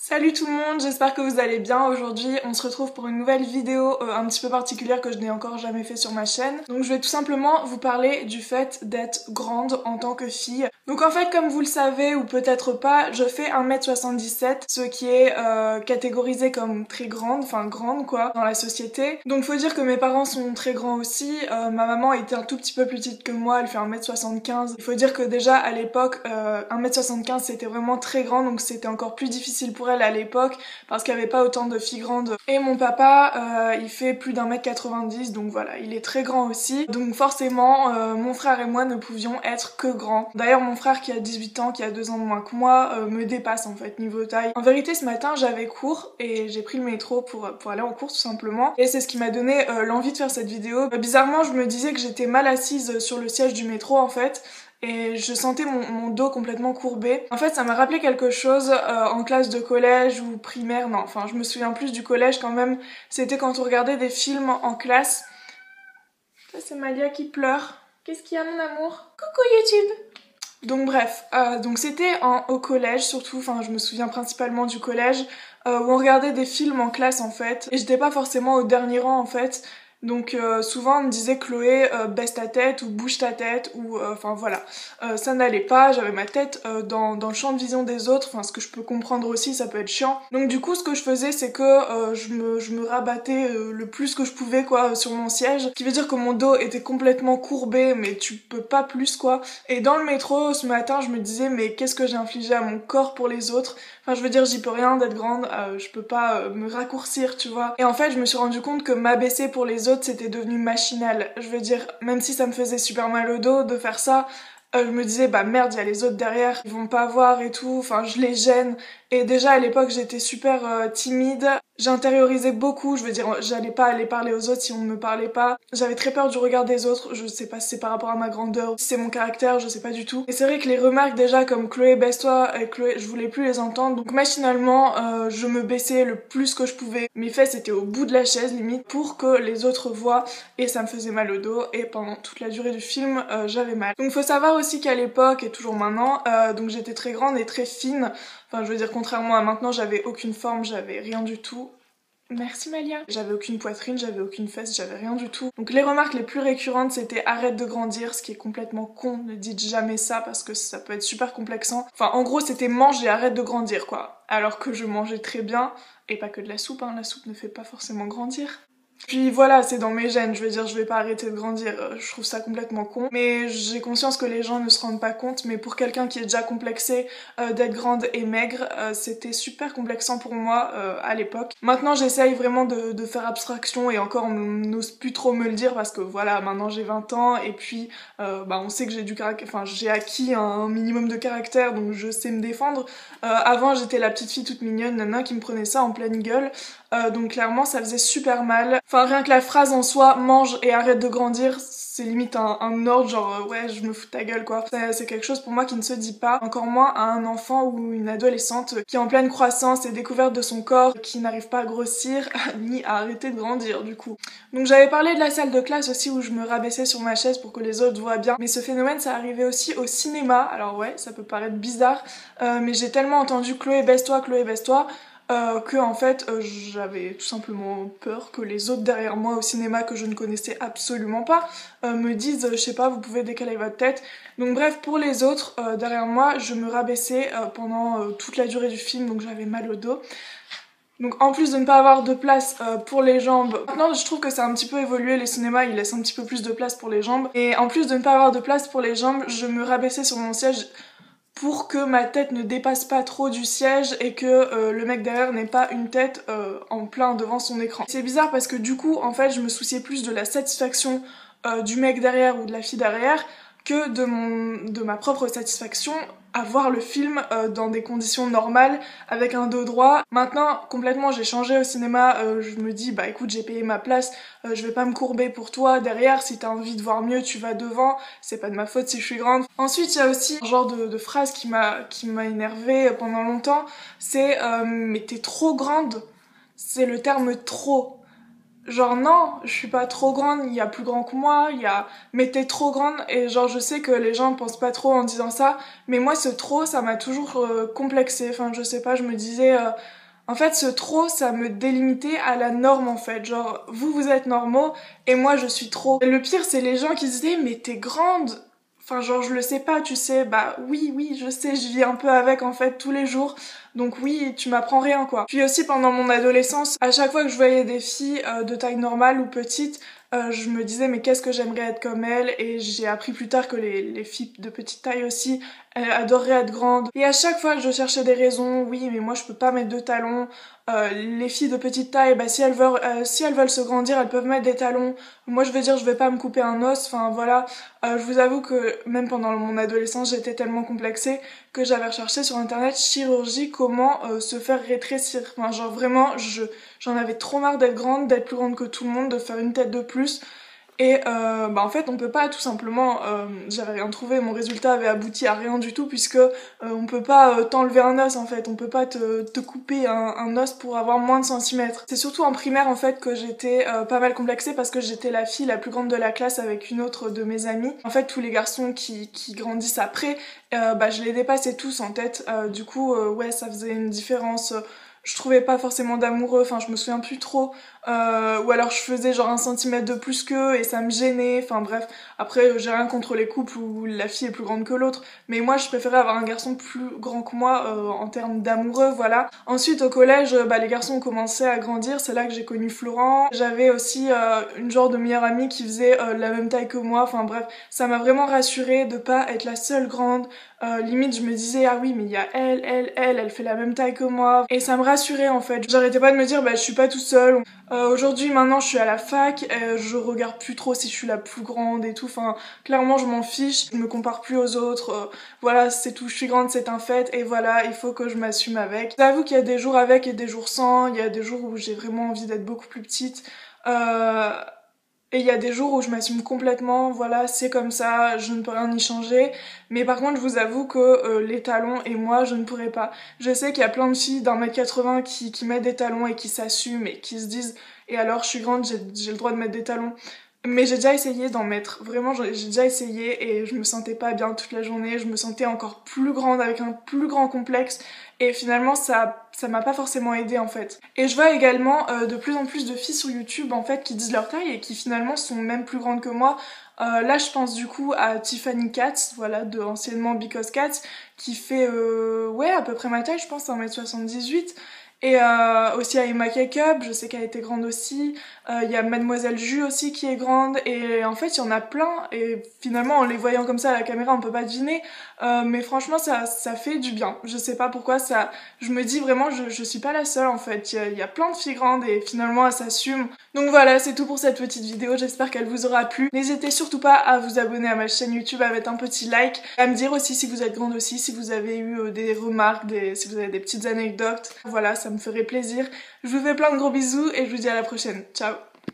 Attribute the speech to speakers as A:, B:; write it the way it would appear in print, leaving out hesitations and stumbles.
A: Salut tout le monde, j'espère que vous allez bien. Aujourd'hui on se retrouve pour une nouvelle vidéo un petit peu particulière que je n'ai encore jamais fait sur ma chaîne. Donc je vais tout simplement vous parler du fait d'être grande en tant que fille. Donc en fait, comme vous le savez ou peut-être pas, je fais 1m77, ce qui est catégorisé comme très grande, enfin grande quoi, dans la société. Donc faut dire que mes parents sont très grands aussi. Ma maman était un tout petit peu plus petite que moi, elle fait 1m75. Il faut dire que déjà à l'époque, 1m75 c'était vraiment très grand, donc c'était encore plus difficile pour elle à l'époque parce qu'il n'y avait pas autant de filles grandes. Et mon papa, il fait plus d'1m90, donc voilà, il est très grand aussi. Donc forcément, mon frère et moi ne pouvions être que grands. D'ailleurs, mon frère qui a 18 ans, qui a 2 ans de moins que moi, me dépasse en fait niveau taille. En vérité, ce matin, j'avais cours et j'ai pris le métro pour aller en cours tout simplement. Et c'est ce qui m'a donné l'envie de faire cette vidéo. Bizarrement, je me disais que j'étais mal assise sur le siège du métro en fait. Et je sentais mon dos complètement courbé. En fait, ça m'a rappelé quelque chose en classe de collège ou primaire, non, enfin je me souviens plus du collège quand même. C'était quand on regardait des films en classe. Ça c'est Malia qui pleure. Qu'est-ce qu'il y a mon amour? Coucou YouTube. Donc bref, donc c'était au collège surtout, enfin je me souviens principalement du collège, où on regardait des films en classe en fait. Et j'étais pas forcément au dernier rang en fait. Donc souvent on me disait Chloé baisse ta tête ou bouge ta tête ou enfin voilà, ça n'allait pas, j'avais ma tête dans le champ de vision des autres, enfin ce que je peux comprendre aussi, ça peut être chiant. Donc du coup ce que je faisais c'est que je me rabattais le plus que je pouvais quoi sur mon siège, ce qui veut dire que mon dos était complètement courbé mais tu peux pas plus quoi. Et dans le métro ce matin je me disais mais qu'est-ce que j'ai infligé à mon corps pour les autres, enfin je veux dire j'y peux rien d'être grande, je peux pas me raccourcir tu vois. Et en fait je me suis rendu compte que m'abaisser pour les autres c'était devenu machinal. Je veux dire, même si ça me faisait super mal au dos de faire ça, je me disais bah merde, il y a les autres derrière, ils vont pas voir et tout, enfin je les gêne. Et déjà à l'époque j'étais super timide, j'intériorisais beaucoup, je veux dire j'allais pas aller parler aux autres si on ne me parlait pas. J'avais très peur du regard des autres, je sais pas si c'est par rapport à ma grandeur, si c'est mon caractère, je sais pas du tout. Et c'est vrai que les remarques déjà comme Chloé baisse-toi et Chloé, je voulais plus les entendre, donc machinalement je me baissais le plus que je pouvais. Mes fesses étaient au bout de la chaise limite pour que les autres voient et ça me faisait mal au dos et pendant toute la durée du film j'avais mal. Donc faut savoir aussi qu'à l'époque et toujours maintenant, donc j'étais très grande et très fine. Enfin, je veux dire, contrairement à maintenant, j'avais aucune forme, j'avais rien du tout. Merci Malia. J'avais aucune poitrine, j'avais aucune fesse, j'avais rien du tout. Donc les remarques les plus récurrentes c'était arrête de grandir, ce qui est complètement con, ne dites jamais ça parce que ça peut être super complexant. Enfin en gros c'était mange et arrête de grandir quoi. Alors que je mangeais très bien, et pas que de la soupe, hein, la soupe ne fait pas forcément grandir. Puis voilà, c'est dans mes gènes, je veux dire, je vais pas arrêter de grandir, je trouve ça complètement con. Mais j'ai conscience que les gens ne se rendent pas compte, mais pour quelqu'un qui est déjà complexé d'être grande et maigre, c'était super complexant pour moi à l'époque. Maintenant j'essaye vraiment de faire abstraction et encore on n'ose plus trop me le dire parce que voilà, maintenant j'ai 20 ans et puis bah on sait que j'ai du caractère, enfin j'ai acquis un minimum de caractère donc je sais me défendre. Avant j'étais la petite fille toute mignonne, nana qui me prenait ça en pleine gueule. Donc clairement ça faisait super mal. Enfin rien que la phrase en soi, mange et arrête de grandir, c'est limite un ordre genre ouais je me fous de ta gueule quoi. C'est quelque chose pour moi qui ne se dit pas, encore moins à un enfant ou une adolescente qui est en pleine croissance et découverte de son corps, qui n'arrive pas à grossir ni à arrêter de grandir du coup. Donc j'avais parlé de la salle de classe aussi où je me rabaissais sur ma chaise pour que les autres voient bien, mais ce phénomène ça arrivait aussi au cinéma. Alors ouais ça peut paraître bizarre mais j'ai tellement entendu Chloé baisse-toi, Chloé baisse-toi que en fait j'avais tout simplement peur que les autres derrière moi au cinéma que je ne connaissais absolument pas me disent je sais pas vous pouvez décaler votre tête. Donc bref pour les autres derrière moi je me rabaissais pendant toute la durée du film donc j'avais mal au dos. Donc en plus de ne pas avoir de place pour les jambes, maintenant je trouve que ça a un petit peu évolué, les cinémas ils laissent un petit peu plus de place pour les jambes et en plus de ne pas avoir de place pour les jambes je me rabaissais sur mon siège pour que ma tête ne dépasse pas trop du siège et que le mec derrière n'ait pas une tête en plein devant son écran. C'est bizarre parce que du coup en fait je me souciais plus de la satisfaction du mec derrière ou de la fille derrière que de ma propre satisfaction à voir le film dans des conditions normales avec un dos droit. Maintenant complètement j'ai changé au cinéma, je me dis bah écoute j'ai payé ma place, je vais pas me courber pour toi derrière, si t'as envie de voir mieux tu vas devant, c'est pas de ma faute si je suis grande. Ensuite il y a aussi un genre de phrase qui m'a énervée pendant longtemps, c'est mais t'es trop grande, c'est le terme trop. genre non, je suis pas trop grande, il y a plus grand que moi, mais t'es trop grande, et genre je sais que les gens pensent pas trop en disant ça, mais moi ce trop ça m'a toujours complexé, enfin je sais pas, je me disais en fait ce trop ça me délimitait à la norme en fait, genre vous êtes normaux et moi je suis trop. Et le pire c'est les gens qui disaient mais t'es grande. Enfin, genre, je le sais pas, tu sais, bah oui, je sais, je vis un peu avec en fait tous les jours. Donc oui, tu m'apprends rien quoi. Puis aussi pendant mon adolescence, à chaque fois que je voyais des filles de taille normale ou petite, je me disais mais qu'est-ce que j'aimerais être comme elles, et j'ai appris plus tard que les filles de petite taille aussi adoreraient être grandes. Et à chaque fois je cherchais des raisons, oui mais moi je peux pas mettre de talons, les filles de petite taille, bah si elles veulent se grandir elles peuvent mettre des talons, moi je veux dire je vais pas me couper un os, enfin voilà. Je vous avoue que même pendant mon adolescence j'étais tellement complexée que j'avais recherché sur internet chirurgie comment se faire rétrécir. Enfin, genre vraiment, j'en avais trop marre d'être grande, d'être plus grande que tout le monde, de faire une tête de plus. Et bah en fait on peut pas tout simplement, j'avais rien trouvé, mon résultat avait abouti à rien du tout puisque on peut pas t'enlever un os en fait, on peut pas te couper un os pour avoir moins de centimètres. C'est surtout en primaire en fait que j'étais pas mal complexée parce que j'étais la fille la plus grande de la classe avec une autre de mes amies. En fait tous les garçons qui grandissent après, bah je les dépassais tous en tête, du coup ouais ça faisait une différence. Je trouvais pas forcément d'amoureux, enfin je me souviens plus trop, ou alors je faisais genre 1 centimètre de plus qu'eux et ça me gênait, enfin bref. Après j'ai rien contre les couples où la fille est plus grande que l'autre, mais moi je préférais avoir un garçon plus grand que moi en termes d'amoureux, voilà. Ensuite au collège, bah les garçons ont commencé à grandir, c'est là que j'ai connu Florent. J'avais aussi une genre de meilleure amie qui faisait la même taille que moi, enfin bref, ça m'a vraiment rassurée de pas être la seule grande. Limite je me disais ah oui mais il y a elle fait la même taille que moi, et ça me rassurait en fait. J'arrêtais pas de me dire bah je suis pas toute seule. Aujourd'hui maintenant je suis à la fac, je regarde plus trop si je suis la plus grande et tout, enfin clairement je m'en fiche, je me compare plus aux autres, voilà c'est tout, je suis grande c'est un fait et voilà il faut que je m'assume avec. J'avoue qu'il y a des jours avec et des jours sans, il y a des jours où j'ai vraiment envie d'être beaucoup plus petite. Et il y a des jours où je m'assume complètement, voilà, c'est comme ça, je ne peux rien y changer. Mais par contre, je vous avoue que les talons et moi, je ne pourrais pas. Je sais qu'il y a plein de filles d'1 m 80 qui mettent des talons et qui s'assument et qui se disent « Et alors, je suis grande, j'ai le droit de mettre des talons ». Mais j'ai déjà essayé d'en mettre, vraiment j'ai déjà essayé et je me sentais pas bien toute la journée, je me sentais encore plus grande avec un plus grand complexe et finalement ça m'a pas forcément aidée en fait. Et je vois également de plus en plus de filles sur YouTube en fait qui disent leur taille et qui finalement sont même plus grandes que moi. Là je pense du coup à Tiffany Katz, voilà, de anciennement Because Katz, qui fait ouais à peu près ma taille, je pense 1 m 78. Et aussi à Emma Cake-up, je sais qu'elle était grande aussi. Il y a Mademoiselle Jus aussi qui est grande. Et en fait, il y en a plein. Et finalement, en les voyant comme ça à la caméra, on peut pas deviner. Mais franchement, ça fait du bien. Je sais pas pourquoi, je me dis vraiment, je suis pas la seule en fait. Il y a plein de filles grandes et finalement, elles s'assument. Donc voilà, c'est tout pour cette petite vidéo. J'espère qu'elle vous aura plu. N'hésitez surtout pas à vous abonner à ma chaîne YouTube, à mettre un petit like. À me dire aussi si vous êtes grande aussi, si vous avez eu des remarques, si vous avez des petites anecdotes. Voilà, ça me ferait plaisir. Je vous fais plein de gros bisous et je vous dis à la prochaine. Ciao!